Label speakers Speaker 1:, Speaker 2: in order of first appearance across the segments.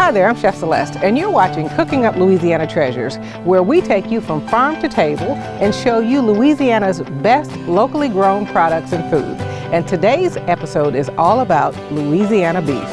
Speaker 1: Hi there, I'm Chef Celeste, and you're watching Cooking Up Louisiana Treasures, where we take you from farm to table and show you Louisiana's best locally grown products and food. And today's episode is all about Louisiana beef.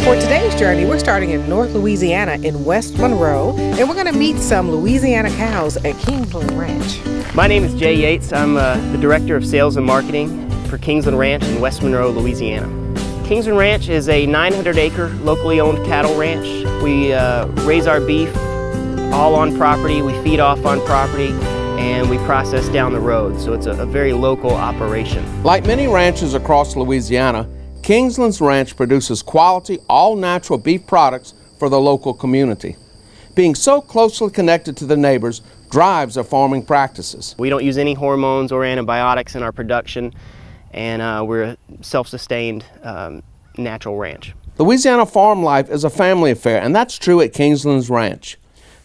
Speaker 1: For today's journey, we're starting in North Louisiana in West Monroe, and we're going to meet some Louisiana cows at Kingsland Ranch.
Speaker 2: My name is Jay Yates. I'm the Director of Sales and Marketing for Kingsland Ranch in West Monroe, Louisiana. Kingsland Ranch is a 900-acre locally owned cattle ranch. We raise our beef all on property, we feed off on property, and we process down the road, so it's a very local operation.
Speaker 3: Like many ranches across Louisiana, Kingsland's Ranch produces quality, all-natural beef products for the local community. Being so closely connected to the neighbors drives their farming practices.
Speaker 2: We don't use any hormones or antibiotics in our production, and we're a self-sustained natural ranch.
Speaker 3: Louisiana farm life is a family affair, and that's true at Kingsland's Ranch.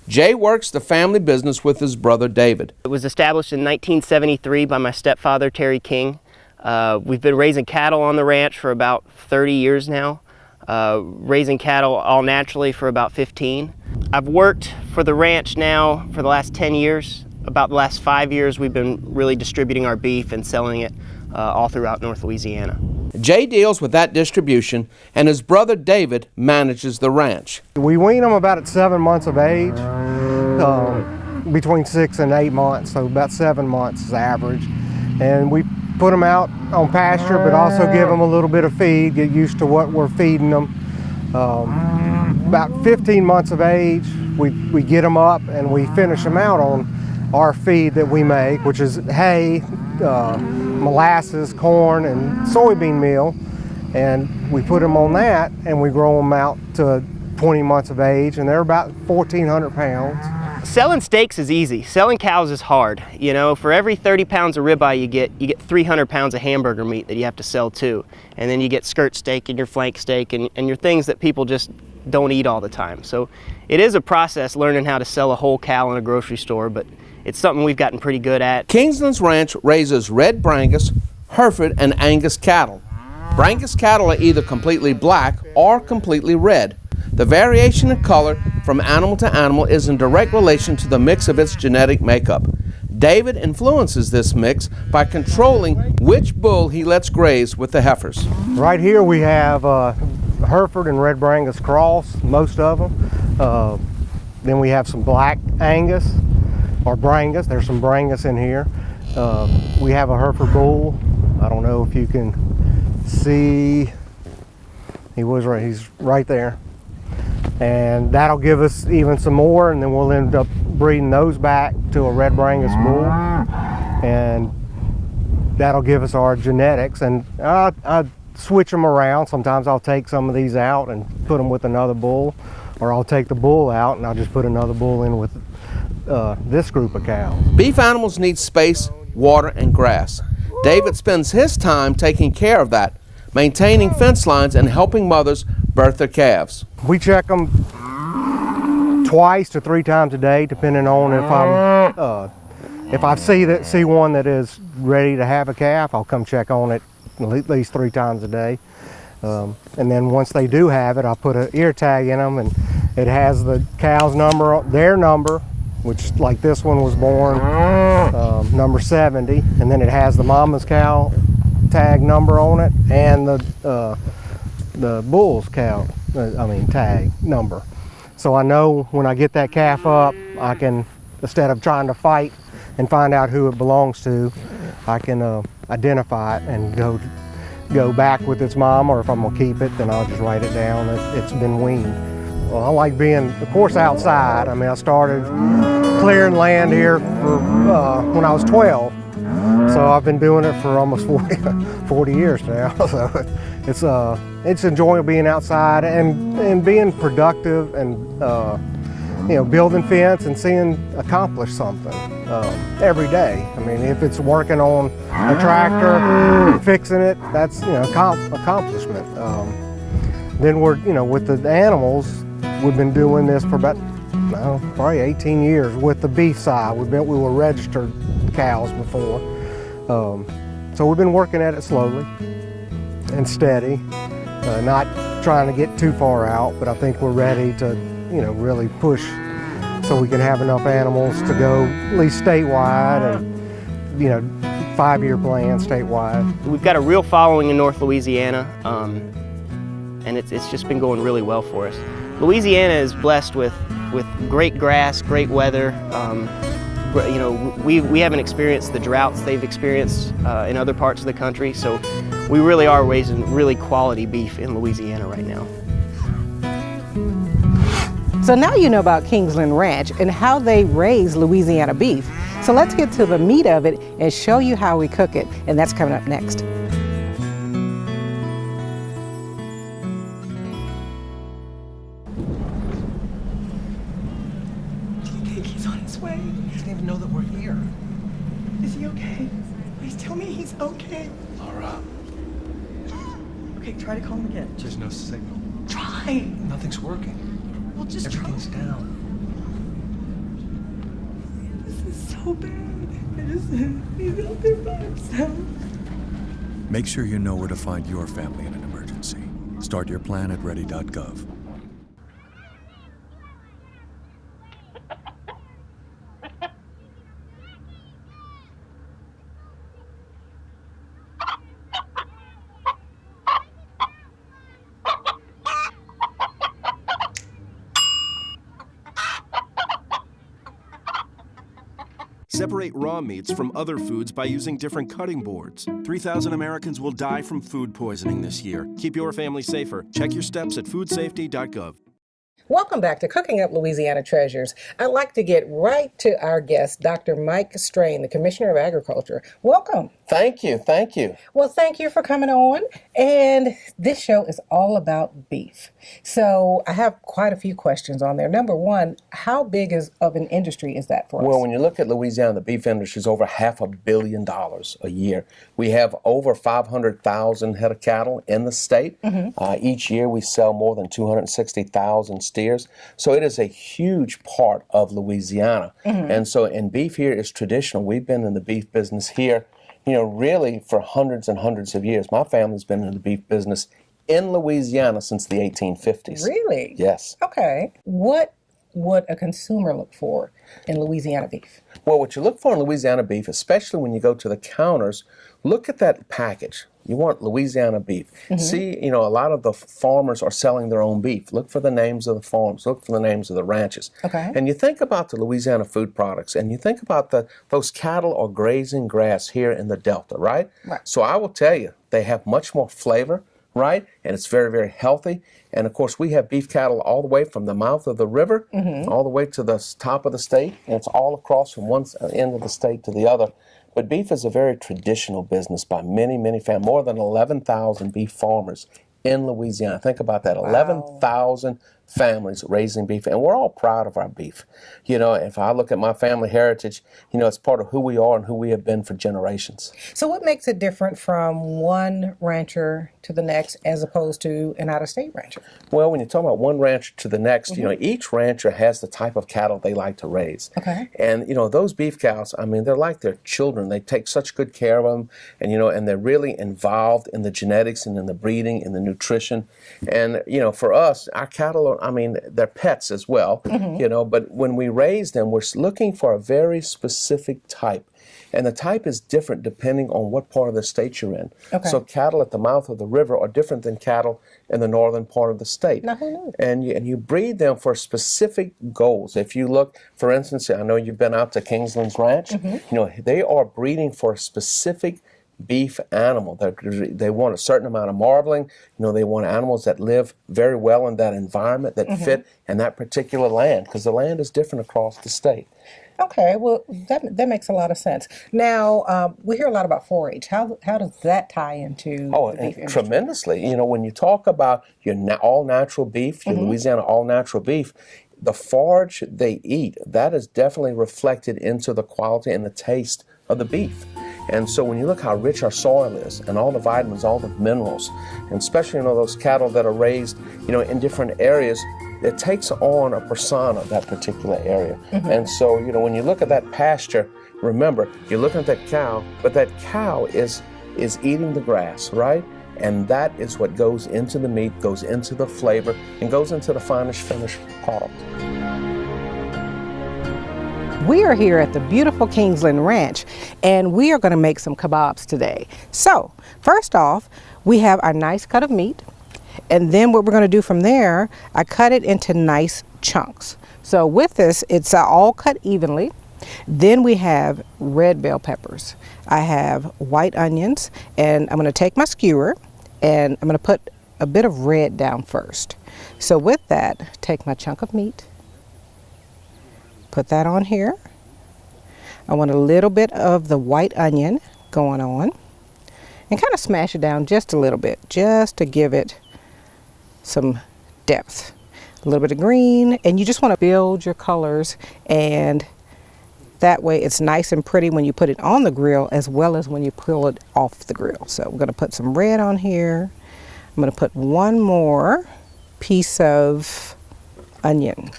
Speaker 3: Jay works the family business with his brother David.
Speaker 2: It was established in 1973 by my stepfather, Terry King. We've been raising cattle on the ranch for about 30 years now, raising cattle all naturally for about 15. I've worked for the ranch now for the last 10 years. About the last 5 years we've been really distributing our beef and selling it all throughout North Louisiana.
Speaker 3: Jay deals with that distribution, and his brother David manages the ranch.
Speaker 4: We wean them about at 7 months of age, between 6 and 8 months, so about 7 months is average. And we put them out on pasture, but also give them a little bit of feed, get used to what we're feeding them. About 15 months of age, we get them up and we finish them out on our feed that we make, which is hay, molasses, corn, and soybean meal. And we put them on that and we grow them out to 20 months of age, and they're about 1,400 pounds.
Speaker 2: Selling steaks is easy. Selling cows is hard. You know, for every 30 pounds of ribeye you get 300 pounds of hamburger meat that you have to sell too. And then you get skirt steak and your flank steak and your things that people just don't eat all the time. So it is a process learning how to sell a whole cow in a grocery store, but it's something we've gotten pretty good at.
Speaker 3: Kingsland's Ranch raises red Brangus, Hereford, and Angus cattle. Brangus cattle are either completely black or completely red. The variation in color from animal to animal is in direct relation to the mix of its genetic makeup. David influences this mix by controlling which bull he lets graze with the heifers.
Speaker 4: Right here we have Hereford and red Brangus cross, most of them. Then we have some black Angus or Brangus. There's some Brangus in here. We have a Hereford bull. I don't know if you can see. He's right there. And that'll give us even some more, and then we'll end up breeding those back to a red Brangus bull, and that'll give us our genetics. And I switch them around. Sometimes I'll take some of these out and put them with another bull, or I'll take the bull out and I'll just put another bull in with this group of cows.
Speaker 3: Beef animals need space, water, and grass. David spends his time taking care of that, maintaining fence lines and helping mothers birth their calves.
Speaker 4: We check them 2 to 3 times a day, depending on if I see one that is ready to have a calf. I'll come check on it at least 3 times a day. And then once they do have it, I'll put an ear tag in them, and it has the cow's number, their number, which like this one was born number 70, and then it has the mama's cow tag number on it and the bull's cow tag number. So I know when I get that calf up, I can, instead of trying to fight and find out who it belongs to, I can identify it and go back with its mom, or if I'm gonna keep it, then I'll just write it down that it's been weaned. Well, I like being, of course, outside. I started clearing land here when I was 12. So I've been doing it for almost 40 years now. So it's enjoyable being outside and being productive and building fence and seeing accomplish something every day. If it's working on a tractor, fixing it, that's accomplishment. Then we're with the animals. We've been doing this for about, probably 18 years with the beef side. We were registered cows before. So we've been working at it slowly and steady, not trying to get too far out, but I think we're ready to, really push so we can have enough animals to go at least statewide and, 5-year plan statewide.
Speaker 2: We've got a real following in North Louisiana, and it's just been going really well for us. Louisiana is blessed with great grass, great weather. We haven't experienced the droughts they've experienced in other parts of the country, so we really are raising really quality beef in Louisiana right now.
Speaker 1: So now you know about Kingsland Ranch and how they raise Louisiana beef. So let's get to the meat of it and show you how we cook it, and that's coming up next.
Speaker 5: He's on his way. He doesn't even know that we're here. Is he okay? Please tell me he's okay.
Speaker 6: Laura,
Speaker 5: Okay, try to call him again.
Speaker 6: there's no signal.
Speaker 5: Try.
Speaker 6: Nothing's working.
Speaker 5: Well, just
Speaker 6: Everything's
Speaker 5: try.
Speaker 6: down.
Speaker 5: This is so bad. He's out there by himself.
Speaker 7: Make sure you know where to find your family in an emergency. Start your plan at ready.gov.
Speaker 8: Separate raw meats from other foods by using different cutting boards. 3,000 Americans will die from food poisoning this year. Keep your family safer. Check your steps at foodsafety.gov.
Speaker 1: Welcome back to Cooking Up Louisiana Treasures. I'd like to get right to our guest, Dr. Mike Strain, the Commissioner of Agriculture. Welcome.
Speaker 3: Thank you, thank you.
Speaker 1: Well, thank you for coming on. And this show is all about beef. So I have quite a few questions on there. Number one, how big of an industry is that for us?
Speaker 3: Well, when you look at Louisiana, the beef industry is over $500 million a year. We have over 500,000 head of cattle in the state. Each year we sell more than 260,000 steers. So it is a huge part of Louisiana. And beef here is traditional. We've been in the beef business here, really for hundreds and hundreds of years. My family's been in the beef business in Louisiana since the 1850s.
Speaker 1: Really?
Speaker 3: Yes.
Speaker 1: Okay. What would a consumer look for in Louisiana beef?
Speaker 3: Well, what you look for in Louisiana beef, especially when you go to the counters, look at that package. You want Louisiana beef. See, a lot of the farmers are selling their own beef. Look for the names of the farms. Look for the names of the ranches.
Speaker 1: Okay.
Speaker 3: And you think about the Louisiana food products, and you think about those cattle are grazing grass here in the Delta, right?
Speaker 1: Right.
Speaker 3: So I will tell you, they have much more flavor, right? And it's very, very healthy. And of course, we have beef cattle all the way from the mouth of the river, all the way to the top of the state. And it's all across from one end of the state to the other. But beef is a very traditional business by many, many families. More than 11,000 beef farmers in Louisiana. Think about that, 11,000 families raising beef, and we're all proud of our beef. If I look at my family heritage, it's part of who we are and who we have been for generations.
Speaker 1: So what makes it different from one rancher to the next as opposed to an out-of-state rancher?
Speaker 3: Well, when you talk about one rancher to the next, each rancher has the type of cattle they like to raise.
Speaker 1: Okay.
Speaker 3: And, those beef cows, they're like their children. They take such good care of them, and they're really involved in the genetics and in the breeding and the nutrition. And, for us, our cattle are, they're pets as well, but when we raise them, we're looking for a very specific type. And the type is different depending on what part of the state you're in.
Speaker 1: Okay.
Speaker 3: So cattle at the mouth of the river are different than cattle in the northern part of the state.
Speaker 1: Now, who knew?
Speaker 3: And you breed them for specific goals. If you look, for instance, I know you've been out to Kingsland Ranch. They are breeding for a specific beef animal. They want a certain amount of marbling. They want animals that live very well in that environment, that fit in that particular land, because the land is different across the state.
Speaker 1: Okay, well, that makes a lot of sense. Now, we hear a lot about 4-H. How does that tie into the beef industry?
Speaker 3: Tremendously. When you talk about your all-natural beef, your Louisiana all-natural beef, the forage they eat, that is definitely reflected into the quality and the taste of the beef. And so when you look how rich our soil is and all the vitamins, all the minerals, and especially those cattle that are raised, in different areas, it takes on a persona, that particular area. And so, you know, when you look at that pasture, remember, you're looking at that cow, but that cow is eating the grass, right? And that is what goes into the meat, goes into the flavor, and goes into the finished product.
Speaker 1: We are here at the beautiful Kingsland Ranch, and we are going to make some kebabs today. So, first off, we have our nice cut of meat, and then what we're going to do from there, I cut it into nice chunks. So with this, it's all cut evenly. Then we have red bell peppers. I have white onions, and I'm going to take my skewer, and I'm going to put a bit of red down first. So with that, take my chunk of meat, put that on here. I want a little bit of the white onion going on, and kind of smash it down just a little bit, just to give it some depth. A little bit of green, and you just want to build your colors, and that way it's nice and pretty when you put it on the grill as well as when you pull it off the grill. So I'm going to put some red on here. I'm going to put one more piece of onion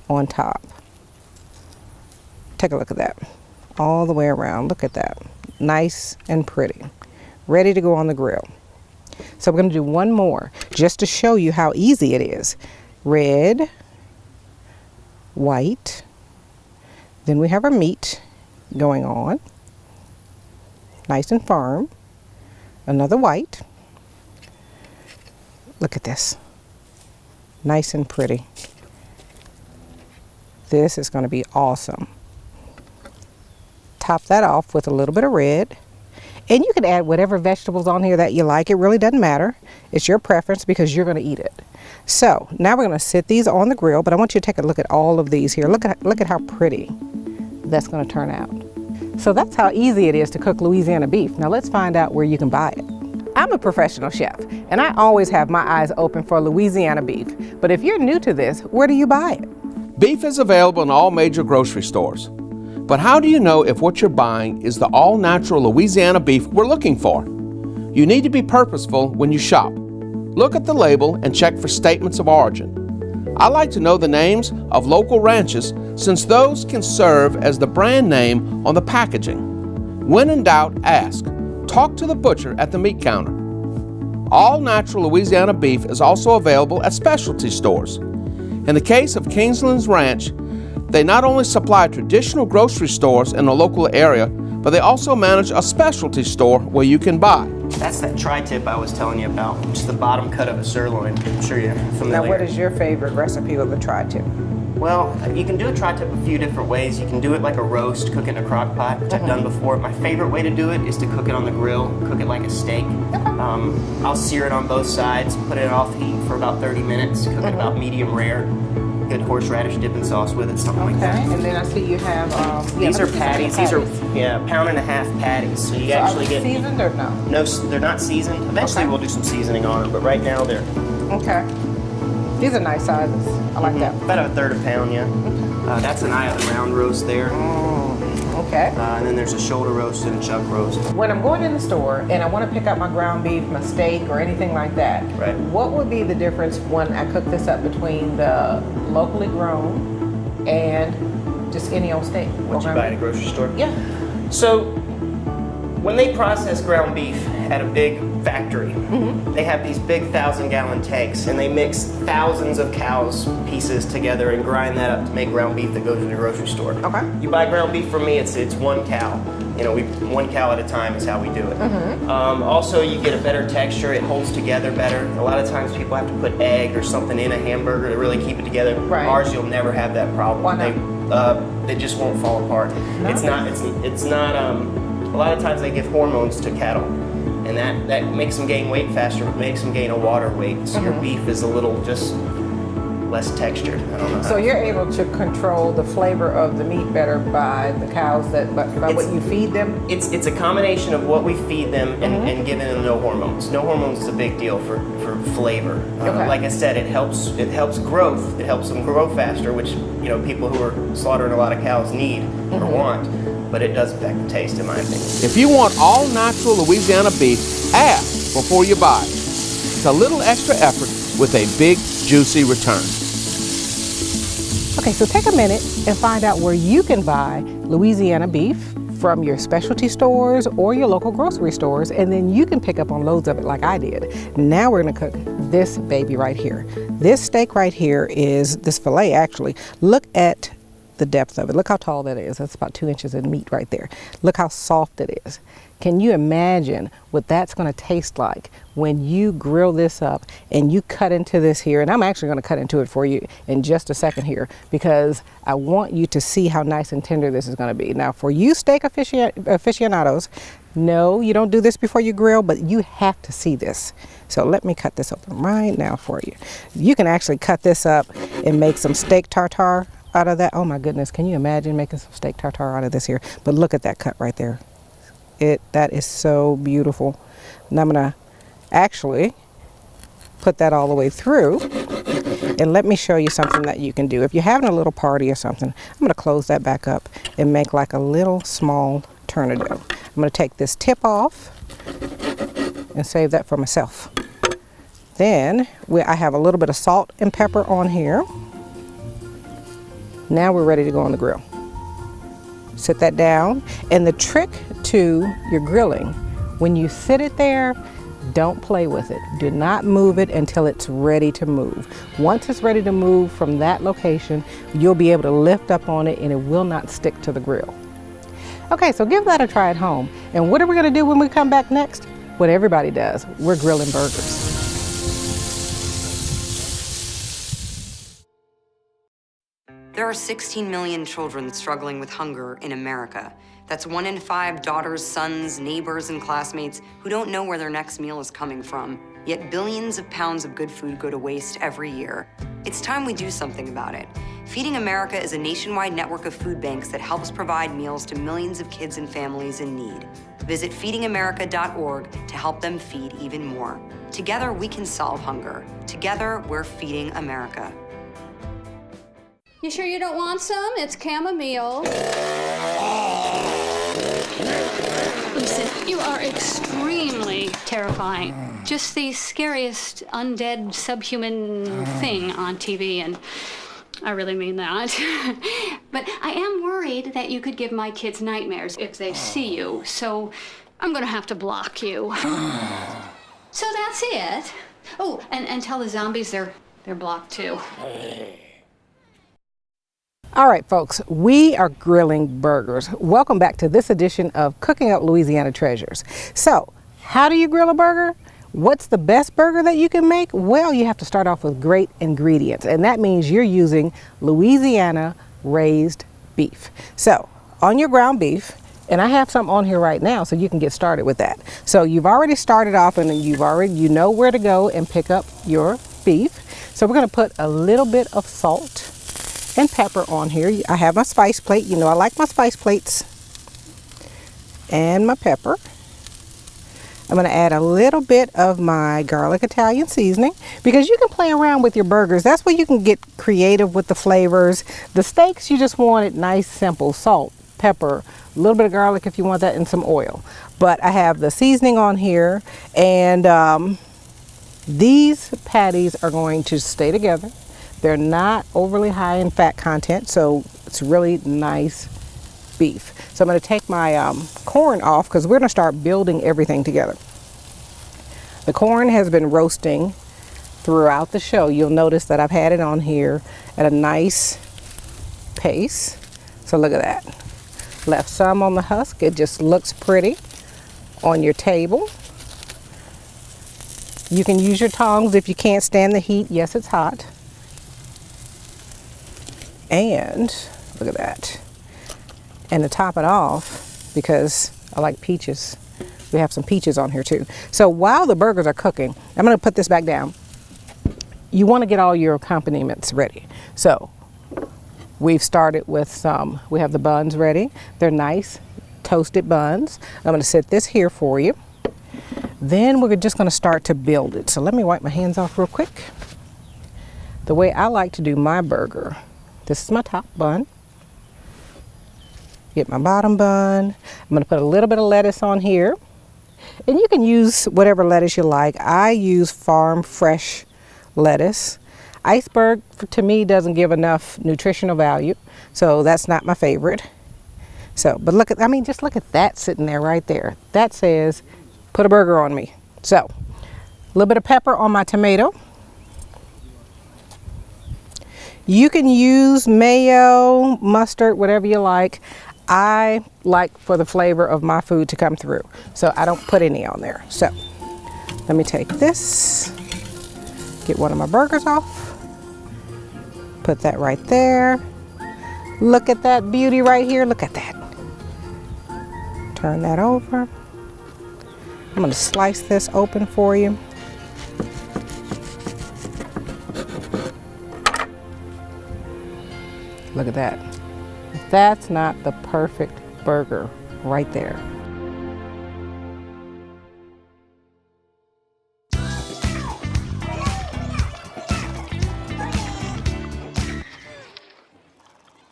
Speaker 1: on top. Take a look at that. All the way around. Look at that. Nice and pretty. Ready to go on the grill. So we're going to do one more just to show you how easy it is. Red, white, then we have our meat going on, nice and firm. Another white. Look at this, nice and pretty. This is going to be awesome. Top that off with a little bit of red. And you can add whatever vegetables on here that you like. It really doesn't matter. It's your preference because you're going to eat it. So now we're going to sit these on the grill, but I want you to take a look at all of these here. Look at how pretty that's going to turn out. So that's how easy it is to cook Louisiana beef. Now let's find out where you can buy it. I'm a professional chef, and I always have my eyes open for Louisiana beef. But if you're new to this, where do you buy it?
Speaker 3: Beef is available in all major grocery stores. But how do you know if what you're buying is the all-natural Louisiana beef we're looking for? You need to be purposeful when you shop. Look at the label and check for statements of origin. I like to know the names of local ranches since those can serve as the brand name on the packaging. When in doubt, ask. Talk to the butcher at the meat counter. All-natural Louisiana beef is also available at specialty stores. In the case of Kingsland Ranch, they not only supply traditional grocery stores in the local area, but they also manage a specialty store where you can buy.
Speaker 2: That's that tri-tip I was telling you about, which is the bottom cut of a sirloin. I'm sure you're familiar.
Speaker 1: Now what is your favorite recipe with the tri-tip?
Speaker 2: Well, you can do a tri-tip a few different ways. You can do it like a roast, cook it in a crock pot, which I've done before. My favorite way to do it is to cook it on the grill, cook it like a steak. I'll sear it on both sides, put it off heat for about 30 minutes, cook it about medium rare. Good horseradish dipping sauce with it, something like that.
Speaker 1: And then I see you have
Speaker 2: these are patties. These are pound-and-a-half patties. So you actually get
Speaker 1: seasoned or no?
Speaker 2: No, they're not seasoned. Eventually we'll do some seasoning on them, but right now they're
Speaker 1: okay. These are nice sizes. I like that.
Speaker 2: About a third a pound, yeah. That's an eye of the round roast there.
Speaker 1: Okay.
Speaker 2: And then there's a shoulder roast and a chuck roast.
Speaker 1: When I'm going in the store and I want to pick up my ground beef, my steak, or anything like that,
Speaker 2: right,
Speaker 1: what would be the difference when I cook this up between the locally grown and just any old steak?
Speaker 2: What you buy at a grocery store?
Speaker 1: Yeah.
Speaker 2: So when they process ground beef at a big factory, they have these big 1,000-gallon tanks, and they mix thousands of cows' pieces together and grind that up to make ground beef that goes to the grocery store.
Speaker 1: Okay.
Speaker 2: You buy ground beef from me, it's one cow. You know, one cow at a time is how we do it. Also, you get a better texture. It holds together better. A lot of times people have to put egg or something in a hamburger to really keep it together.
Speaker 1: Right.
Speaker 2: Ours, you'll never have that problem.
Speaker 1: Why not?
Speaker 2: They just won't fall apart.
Speaker 1: No.
Speaker 2: It's not. A lot of times they give hormones to cattle, and that makes them gain weight faster, but makes them gain a water weight. So your beef is a little just less textured. I don't know.
Speaker 1: So you're able to control the flavor of the meat better by the cows by what you feed them?
Speaker 2: It's a combination of what we feed them and giving them no hormones. No hormones is a big deal for flavor.
Speaker 1: Okay.
Speaker 2: Like I said, it helps growth. It helps them grow faster, which people who are slaughtering a lot of cows need or want. But it does affect the taste, in my opinion.
Speaker 3: If you want all-natural Louisiana beef, ask before you buy. It's a little extra effort with a big, juicy return.
Speaker 1: Okay, so take a minute and find out where you can buy Louisiana beef from your specialty stores or your local grocery stores, and then you can pick up on loads of it like I did. Now we're gonna cook this baby right here. This steak right here is, this filet actually, look at the depth of it. Look how tall that is. That's about 2 inches of meat right there. Look how soft it is. Can you imagine what that's going to taste like when you grill this up and you cut into this here? And I'm actually going to cut into it for you in just a second here, because I want you to see how nice and tender this is going to be. Now, for you steak aficionados, no, you don't do this before you grill, but you have to see this. So let me cut this open right now for you. You can actually cut this up and make some steak tartare out of that. Oh my goodness, can you imagine making some steak tartare out of this here? But look at that cut right there. That is so beautiful. And I'm gonna actually put that all the way through, and let me show you something that you can do. If you're having a little party or something, I'm gonna close that back up and make like a little small tornado. I'm gonna take this tip off and save that for myself. Then I have a little bit of salt and pepper on here. Now we're ready to go on the grill. Sit that down. And the trick to your grilling, when you sit it there, don't play with it. Do not move it until it's ready to move. Once it's ready to move from that location, you'll be able to lift up on it and it will not stick to the grill. Okay, so give that a try at home. And what are we gonna do when we come back next? What everybody does, we're grilling burgers.
Speaker 6: There are 16 million children struggling with hunger in America. That's 1 in 5 daughters, sons, neighbors, and classmates who don't know where their next meal is coming from. Yet billions of pounds of good food go to waste every year. It's time we do something about it. Feeding America is a nationwide network of food banks that helps provide meals to millions of kids and families in need. Visit feedingamerica.org to help them feed even more. Together, we can solve hunger. Together, we're feeding America.
Speaker 9: You sure you don't want some? It's chamomile. Listen, you are extremely terrifying. Just the scariest undead subhuman thing on TV, and I really mean that. But I am worried that you could give my kids nightmares if they see you, so I'm gonna have to block you. So that's it. Oh, and tell the zombies they're blocked too.
Speaker 1: All right, folks, we are grilling burgers. Welcome back to this edition of Cooking Up Louisiana Treasures. So, how do you grill a burger? What's the best burger that you can make? Well, you have to start off with great ingredients, and that means you're using Louisiana raised beef. So, on your ground beef, and I have some on here right now so you can get started with that. So, you've already started off and you know where to go and pick up your beef. So, we're going to put a little bit of salt and pepper on here. I have my spice plate. You know I like my spice plates. And my pepper. I'm going to add a little bit of my garlic Italian seasoning, because you can play around with your burgers. That's where you can get creative with the flavors. The steaks, you just want it nice, simple. Salt, pepper, a little bit of garlic if you want that, and some oil. But I have the seasoning on here, and these patties are going to stay together. They're not overly high in fat content, so it's really nice beef. So I'm going to take my corn off, because we're going to start building everything together. The corn has been roasting throughout the show. You'll notice that I've had it on here at a nice pace. So look at that. Left some on the husk. It just looks pretty on your table. You can use your tongs if you can't stand the heat. Yes, it's hot. And look at that. And to top it off, because I like peaches, we have some peaches on here too. So while the burgers are cooking, I'm going to put this back down. You want to get all your accompaniments ready. So we've started with some, we have the buns ready. They're nice toasted buns. I'm going to set this here for you. Then we're just going to start to build it. So let me wipe my hands off real quick. The way I like to do my burger, this is my top bun. Get my bottom bun. I'm going to put a little bit of lettuce on here. And you can use whatever lettuce you like. I use farm fresh lettuce. Iceberg, to me, doesn't give enough nutritional value, so that's not my favorite. So, but look at, I mean, just look at that sitting there right there. That says, put a burger on me. So, a little bit of pepper on my tomato. You can use mayo, mustard, whatever you like. I like for the flavor of my food to come through, so I don't put any on there. So, let me take this, get one of my burgers off, put that right there. Look at that beauty right here, look at that. Turn that over. I'm gonna slice this open for you. Look at that. That's not the perfect burger right there.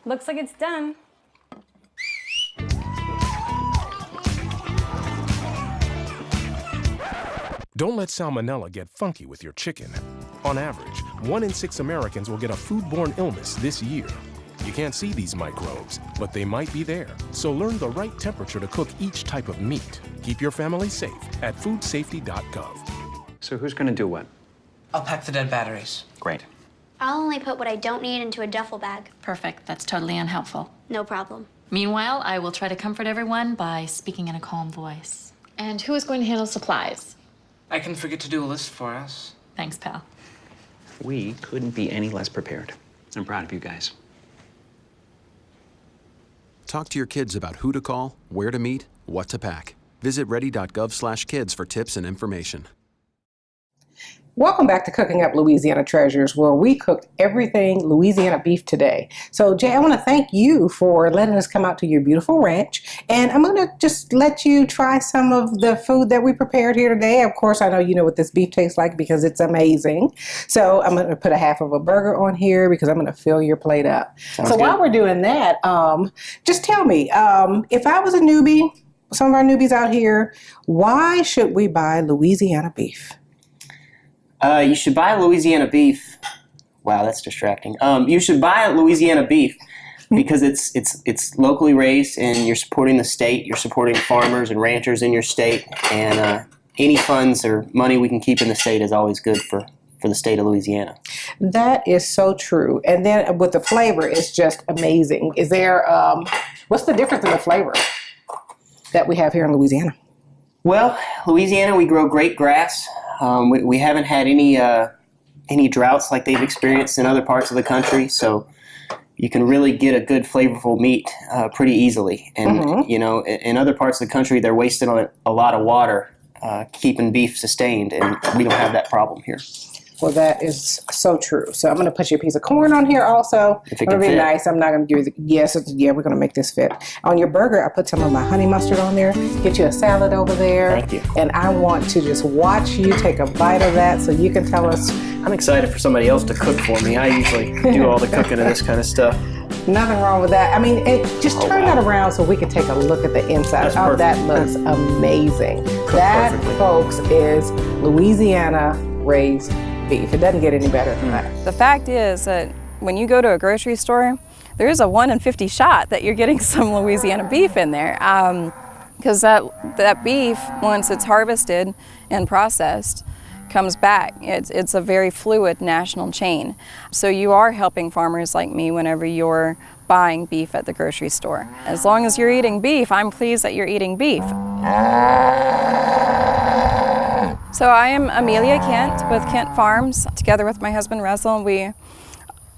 Speaker 10: Looks like it's done.
Speaker 11: Don't let salmonella get funky with your chicken. On average, 1 in 6 Americans will get a foodborne illness this year. You can't see these microbes, but they might be there. So learn the right temperature to cook each type of meat. Keep your family safe at foodsafety.gov.
Speaker 12: So who's going to do what?
Speaker 5: I'll pack the dead batteries.
Speaker 12: Great.
Speaker 13: I'll only put what I don't need into a duffel bag.
Speaker 10: Perfect. That's totally unhelpful.
Speaker 13: No problem.
Speaker 10: Meanwhile, I will try to comfort everyone by speaking in a calm voice. And who is going to handle supplies?
Speaker 5: I can forget to do a list for us.
Speaker 10: Thanks, pal.
Speaker 12: We couldn't be any less prepared. I'm proud of you guys.
Speaker 7: Talk to your kids about who to call, where to meet, what to pack. Visit ready.gov/kids for tips and information.
Speaker 1: Welcome back to Cooking Up Louisiana Treasures, where we cooked everything Louisiana beef today. So Jay, I want to thank you for letting us come out to your beautiful ranch. And I'm going to just let you try some of the food that we prepared here today. Of course, I know you know what this beef tastes like because it's amazing. So I'm going to put a half of a burger on here because I'm going to fill your plate up.
Speaker 2: Sounds
Speaker 1: so
Speaker 2: good.
Speaker 1: while we're doing that, just tell me, if I was a newbie, some of our newbies out here, why should we buy Louisiana beef?
Speaker 2: You should buy Louisiana beef. Wow, that's distracting. You should buy Louisiana beef because it's locally raised and you're supporting the state. You're supporting farmers and ranchers in your state, and any funds or money we can keep in the state is always good for the state of Louisiana.
Speaker 1: That is so true. And then with the flavor, it's just amazing. Is there, what's the difference in the flavor that we have here in Louisiana?
Speaker 2: Well, Louisiana, we grow great grass. We haven't had any droughts like they've experienced in other parts of the country, so you can really get a good flavorful meat pretty easily. And you know, in other parts of the country, they're wasting on a lot of water keeping beef sustained, and we don't have that problem here.
Speaker 1: Well, that is so true. So I'm going to put you a piece of corn on here also.
Speaker 2: If it
Speaker 1: It'll
Speaker 2: can
Speaker 1: be
Speaker 2: fit.
Speaker 1: nice. I'm not going to give you the, yes, yeah, we're going to make this fit. On your burger, I put some of my honey mustard on there. Get you a salad over there.
Speaker 2: Thank you.
Speaker 1: And I want to just watch you take a bite of that so you can tell us.
Speaker 2: I'm excited for somebody else to cook for me. I usually do all the cooking of this kind of stuff.
Speaker 1: Nothing wrong with that. I mean, just turn that around so we can take a look at the inside.
Speaker 2: That's
Speaker 1: Oh,
Speaker 2: perfect.
Speaker 1: that looks amazing. That,
Speaker 2: perfectly.
Speaker 1: folks, is Louisiana raised beef. It doesn't get any better than that.
Speaker 14: The fact is that when you go to a grocery store, there is a 1 in 50 shot that you're getting some Louisiana beef in there. Because that beef, once it's harvested and processed, comes back. It's a very fluid national chain. So you are helping farmers like me whenever you're buying beef at the grocery store. As long as you're eating beef, I'm pleased that you're eating beef. So I am Amelia Kent with Kent Farms. Together with my husband Russell, we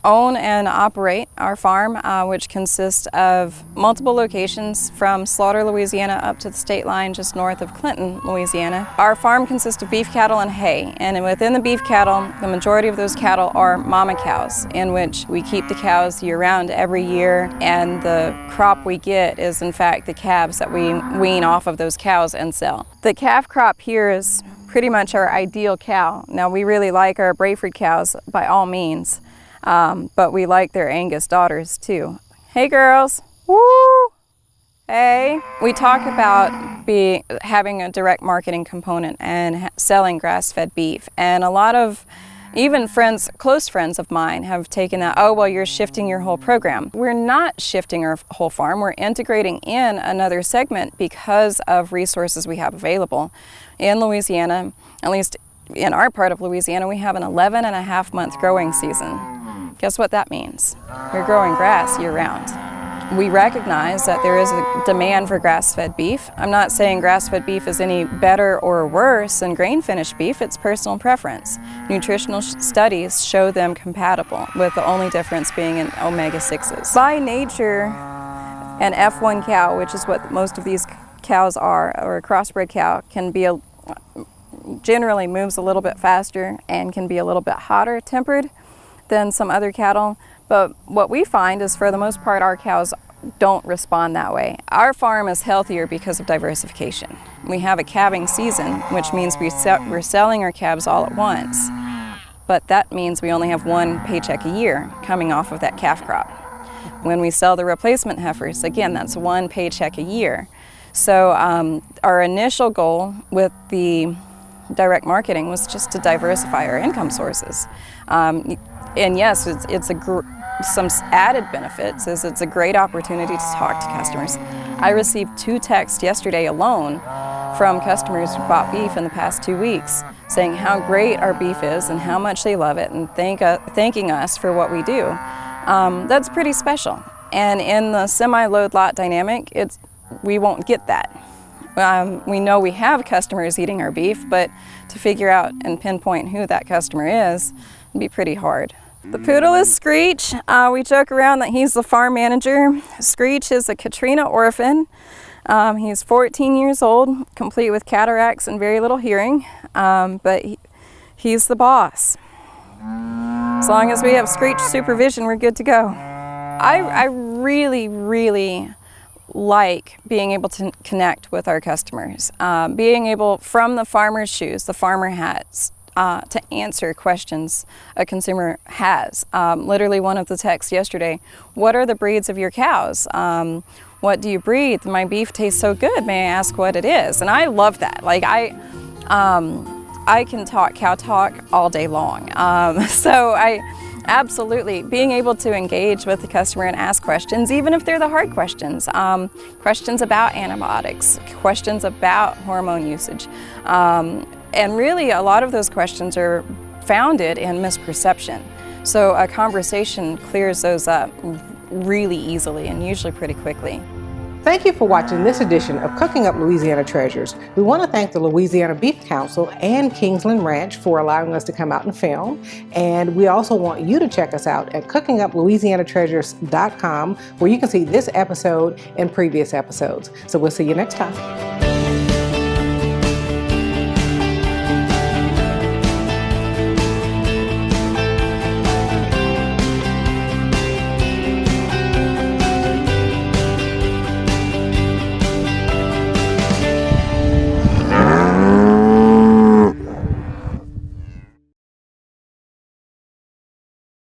Speaker 14: own and operate our farm, which consists of multiple locations from Slaughter, Louisiana up to the state line just north of Clinton, Louisiana. Our farm consists of beef cattle and hay, and within the beef cattle, the majority of those cattle are mama cows, in which we keep the cows year-round every year, and the crop we get is in fact the calves that we wean off of those cows and sell. The calf crop here is pretty much our ideal cow. Now we really like our Brayford cows by all means, but we like their Angus daughters too. Hey girls, woo! Hey. We talk about having a direct marketing component and selling grass-fed beef, and a lot of Even friends, close friends of mine have taken that, oh, well, you're shifting your whole program. We're not shifting our whole farm. We're integrating in another segment because of resources we have available. In Louisiana, at least in our part of Louisiana, we have an 11.5-month growing season. Guess what that means? We're growing grass year-round. We recognize that there is a demand for grass-fed beef. I'm not saying grass-fed beef is any better or worse than grain-finished beef. It's personal preference. Nutritional studies show them compatible, with the only difference being in omega-6s. By nature, an F1 cow, which is what most of these cows are, or a crossbred cow, can be generally moves a little bit faster and can be a little bit hotter tempered than some other cattle. But what we find is, for the most part, our cows don't respond that way. Our farm is healthier because of diversification. We have a calving season, which means we're selling our calves all at once. But that means we only have one paycheck a year coming off of that calf crop. When we sell the replacement heifers, again, that's one paycheck a year. So our initial goal with the direct marketing was just to diversify our income sources. And yes, some added benefits is it's a great opportunity to talk to customers. I received 2 texts yesterday alone from customers who bought beef in the past 2 weeks saying how great our beef is and how much they love it, and thanking us for what we do. That's pretty special. And in the semi-load lot dynamic, we won't get that. We know we have customers eating our beef, but to figure out and pinpoint who that customer is would be pretty hard. The poodle is Screech. We joke around that he's the farm manager. Screech is a Katrina orphan. He's 14 years old, complete with cataracts and very little hearing, but he's the boss. As long as we have Screech supervision, we're good to go. I really, really like being able to connect with our customers, being able, from the farmer's shoes, the farmer hats, to answer questions a consumer has. Literally one of the texts yesterday, what are the breeds of your cows? What do you breed? My beef tastes so good, may I ask what it is? And I love that. Like I can talk cow talk all day long. So I absolutely, being able to engage with the customer and ask questions, even if they're the hard questions. Questions about antibiotics, questions about hormone usage. And really, a lot of those questions are founded in misperception. So a conversation clears those up really easily and usually pretty quickly.
Speaker 1: Thank you for watching this edition of Cooking Up Louisiana Treasures. We want to thank the Louisiana Beef Council and Kingsland Ranch for allowing us to come out and film. And we also want you to check us out at cookinguplouisianatreasures.com, where you can see this episode and previous episodes. So we'll see you next time.